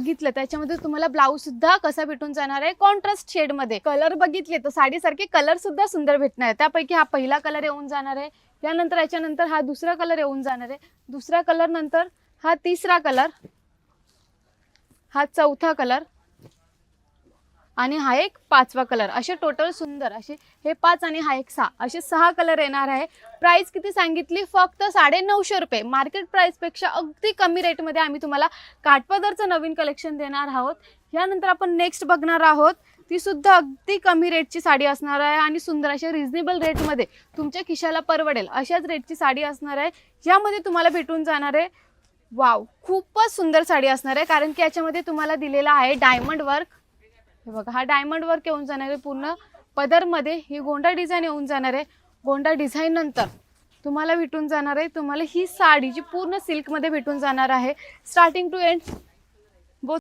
बघितलं त्याच्यामध्ये तुम्हाला ब्लाऊज सुद्धा कसा भेटून जाणार आहे, कॉन्ट्रास्ट शेड मध्ये. कलर बघितले तर साडीसारखे कलर सुद्धा सुंदर भेटणार आहे. त्यापैकी हा पहिला कलर येऊन जाणार आहे, त्यानंतर याच्यानंतर हा दुसरा कलर येऊन जाणार आहे, दुसरा कलर नंतर हा तिसरा कलर, हा चौथा कलर आणि हा एक पाचवा कलर. असे टोटल सुंदर असे हे 5 आणि हा एक 6 असे 6 कलर येणार आहे. प्राइस किती सांगितली, फक्त 950 रुपये. मार्केट प्राइस पेक्षा अगदी कमी रेट मध्ये आम्ही तुम्हाला काठपदरचं नवीन कलेक्शन देणार आहोत. यानंतर आपण नेक्स्ट बघणार आहोत, ती सुद्धा अगदी कमी रेटची साडी असणार आहे आणि सुंदर अशा रिजनेबल रेटमध्ये तुमच्या खिशाला परवडेल अशाच रेटची साडी असणार आहे. यामध्ये तुम्हाला भेटून जाणार आहे, वाव, खूपच सुंदर साडी असणार आहे. कारण की याच्यामध्ये तुम्हाला दिलेला आहे डायमंड वर्क. हे बघा, हा डायमंड वर्क येऊन जाणार आहे पूर्ण पदरमध्ये. ही गोंडा डिझाईन येऊन जाणार आहे. गोंडा डिझाईन नंतर तुम्हाला भेटून जाणार आहे, तुम्हाला ही साडी जी पूर्ण सिल्कमध्ये भेटून जाणार आहे. Starting to end